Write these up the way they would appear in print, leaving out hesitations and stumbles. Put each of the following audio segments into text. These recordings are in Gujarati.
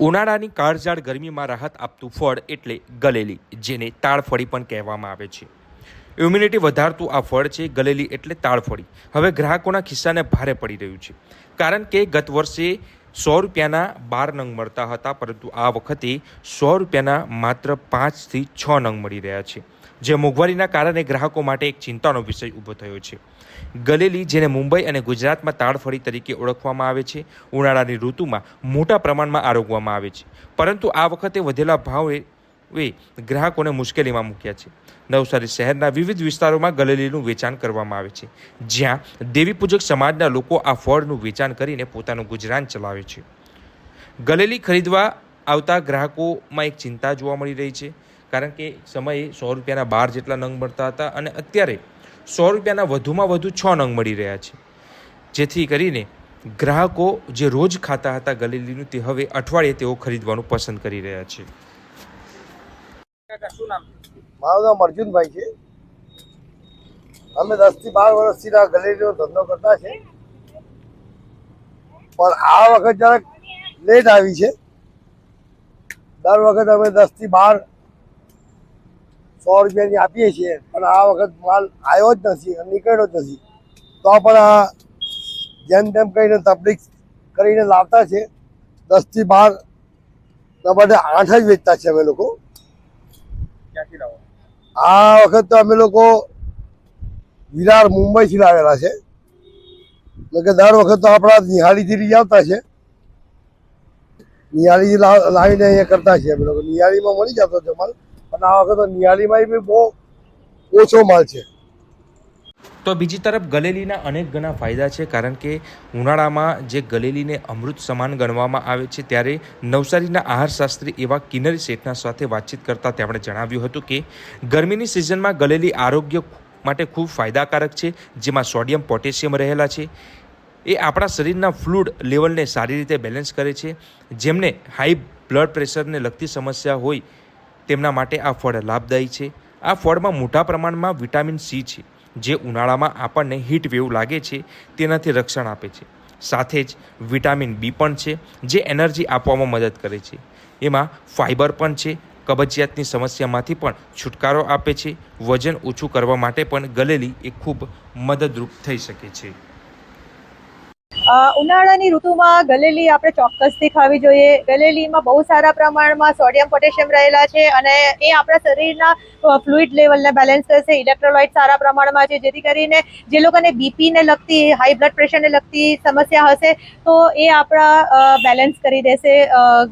ઉનાળાની કાળઝાળ ગરમીમાં રાહત આપતું ફળ એટલે ગલેલી, જેને તાળફળી પણ કહેવામાં આવે છે. ઇમ્યુનિટી વધારતું આ ફળ છે ગલેલી એટલે તાળફળી. હવે ગ્રાહકોના ખિસ્સાને ભારે પડી રહ્યું છે, કારણ કે ગત વર્ષે 100 રૂપિયાના 12 નંગ મળતા હતા, પરંતુ આ વખતે 100 રૂપિયાના માત્ર 5 થી 6 નંગ મળી રહ્યા છે, જે મોંઘવારીના કારણે ગ્રાહકો માટે એક ચિંતાનો વિષય ઊભો થયો છે. ગલેલી, જેને મુંબઈ અને ગુજરાતમાં તાળફળી તરીકે ઓળખવામાં આવે છે, ઉનાળાની ઋતુમાં મોટા પ્રમાણમાં આરોગવામાં આવે છે, પરંતુ આ વખતે વધેલા ભાવે ગ્રાહકોને મુશ્કેલીમાં મૂક્યા છે. નવસારી શહેરના વિવિધ વિસ્તારોમાં ગલેલીનું વેચાણ કરવામાં આવે છે, જ્યાં દેવીપૂજક સમાજના લોકો આ ફળનું વેચાણ કરીને પોતાનું ગુજરાન ચલાવે છે. ગલેલી ખરીદવા આવતા ગ્રાહકોમાં એક ચિંતા જોવા મળી રહી છે, કારણ કે સમયે 100 રૂપિયાના 12 જેટલા નંગ મળતા હતા અને અત્યારે 100 રૂપિયાના વધુમાં વધુ 6 નંગ મળી રહ્યા છે, જેથી કરીને ગ્રાહકો જે રોજ ખાતા હતા ગલેલીનું, તે હવે અઠવાડિયે તેઓ ખરીદવાનું પસંદ કરી રહ્યા છે. મારું નામ અર્જુનભાઈ છે. અમે 10 થી 12 વર્ષથી ગલેરીનો ધંધો કરતા છે, પણ આ વખત જરાક લેટ આવી છે. દર વખત અમે 10 થી 12 100 રૂપિયાની આપીએ છીએ, પણ આ વખત માલ આવ્યો જ નથી અને નીકળ્યો જ નથી. તો પણ આ જેમ તેમ કરીને તકલીફ કરીને લાવતા છે. 10 થી 12 ના બદલે 8 જ વેચતા છે અમે લોકો. આ વખત તો અમે લોકો વિરાર મુંબઈથી લાવેલા છે, એટલે કે દર વખત તો આપણા નિહાળીથી લઈ આવતા છે. નિહાળીથી લાવીને અહીંયા કરતા છીએ અમે લોકો. નિહાળીમાં મળી જતો છે માલ, પણ આ વખત તો નિહાળીમાં બી બહુ ઓછો માલ છે. તો બીજી તરફ ગલેલીના અનેક ઘણા ફાયદા છે, કારણ કે ઉનાળામાં જે ગલેલીને અમૃત સમાન ગણવામાં આવે છે, ત્યારે નવસારીના આહારશાસ્ત્રી એવા કિન્નરી શેઠના સાથે વાતચીત કરતાં તેમણે જણાવ્યું હતું કે ગરમીની સિઝનમાં ગલેલી આરોગ્ય માટે ખૂબ ફાયદાકારક છે, જેમાં સોડિયમ પોટેશિયમ રહેલા છે. એ આપણા શરીરના ફ્લૂઇડ લેવલને સારી રીતે બેલેન્સ કરે છે. જેમને હાઈ બ્લડ પ્રેશરને લગતી સમસ્યા હોય તેમના માટે આ ફળ લાભદાયી છે. આ ફળમાં મોટા પ્રમાણમાં વિટામિન સી છે, જે ઉનાળામાં આપણને હીટ વેવ લાગે છે તેનાથી રક્ષણ આપે છે. સાથે જ વિટામિન બી પણ છે, જે એનર્જી આપવામાં મદદ કરે છે. એમાં ફાઇબર પણ છે, કબજિયાતની સમસ્યામાંથી પણ છુટકારો આપે છે. વજન ઓછું કરવા માટે પણ ગલેલી એ ખૂબ મદદરૂપ થઈ શકે છે. ઉનાળાની ઋતુમાં ગલેલી આપણે ચોક્કસથી ખાવી જોઈએ. ગલેલીમાં બહુ સારા પ્રમાણમાં સોડિયમ પોટેશિયમ રહેલા છે અને એ આપણા શરીરના ફ્લુઇડ લેવલને બેલેન્સ કરશે. ઇલેક્ટ્રોલાઇટ સારા પ્રમાણમાં છે, જેથી કરીને જે લોકોને બીપીને લગતી, હાઈ બ્લડ પ્રેશરને લગતી સમસ્યા હશે તો એ આપણા બેલેન્સ કરી દેશે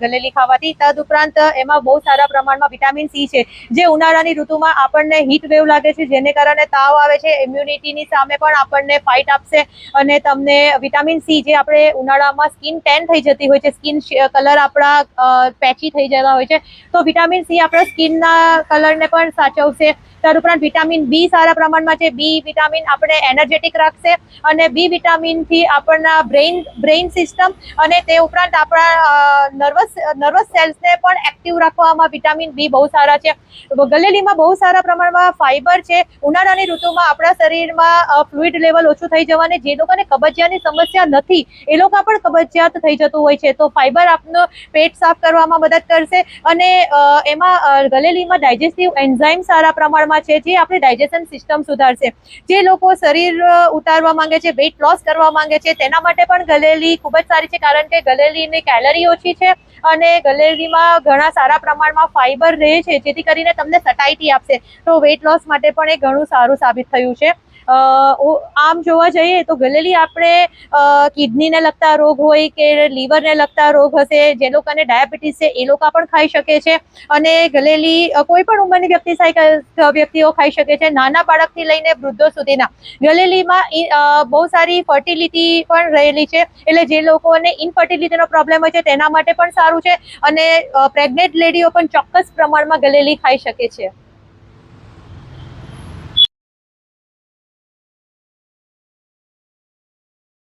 ગલેલી ખાવાથી. તદુપરાંત એમાં બહુ સારા પ્રમાણમાં વિટામિન સી છે, જે ઉનાળાની ઋતુમાં આપણને હીટ વેવ લાગે છે, જેને કારણે તાવ આવે છે. ઇમ્યુનિટીની સામે પણ આપણને ફાઇટ આપશે અને તમને વિટામિન સી, જે આપણે ઉનાળામાં સ્કિન ટેન થઈ જતી હોય છે, સ્કિન કલર આપણા પેચી થઈ જતા હોય છે, તો વિટામિન સી આપણા સ્કિનના કલરને પણ સાચવશે. તદુપરાંત વિટામિન બી સારા પ્રમાણમાં છે. બી વિટામિન આપણે એનર્જેટિક રાખશે અને બી વિટામિનથી આપણના બ્રેઇન સિસ્ટમ અને તે ઉપરાંત આપણા નર્વસ સેલ્સને પણ એક્ટિવ રાખવામાં વિટામિન બી બહુ સારા છે. ગલેલીમાં બહુ સારા પ્રમાણમાં ફાઇબર છે. ઉનાળાની ઋતુમાં આપણા શરીરમાં ફ્લુઇડ લેવલ ઓછું થઈ જવાને, જે લોકોને કબજિયાતની સમસ્યા નથી એ લોકો પણ કબજિયાત થઈ જતું હોય છે, તો ફાઇબર આપનું પેટ સાફ કરવામાં મદદ કરશે. અને એમાં ગલેલીમાં ડાયજેસ્ટિવ એન્ઝાઇમ સારા પ્રમાણમાં છે, જે આપણી ડાયજેશન સિસ્ટમ સુધારશે. જે લોકો શરીર ઉતારવા માંગે છે, વેઇટ લોસ કરવા માંગે છે, તેના માટે પણ ગલેલી ખૂબ જ સારી છે, કારણ કે ગલેલીની કેલરી ઓછી છે અને ગલેલીમાં ઘણા સારા પ્રમાણમાં ફાઇબર રહે છે, જેથી કરીને તમને સટાઇટી આપશે. તો વેઇટ લોસ માટે પણ એ ઘણું સારું સાબિત થયું છે. આમ જોવા જઈએ તો ગલેલી આપણે કિડનીને લગતા રોગ હોય કે લીવરને લગતા રોગ હશે, જે લોકોને ડાયાબિટીસ છે એ લોકો પણ ખાઈ શકે છે. અને ગલેલી કોઈ પણ ઉંમરની વ્યક્તિઓ ખાઈ શકે છે, નાના બાળકથી લઈને વૃદ્ધો સુધીના. ગલેલીમાં બહુ સારી ફર્ટિલિટી પણ રહેલી છે, એટલે જે લોકોને ઇનફર્ટિલિટીનો પ્રોબ્લેમ હોય છે તેના માટે પણ સારું છે. અને પ્રેગ્નેન્ટ લેડીઓ પણ ચોક્કસ પ્રમાણમાં ગલેલી ખાઈ શકે છે.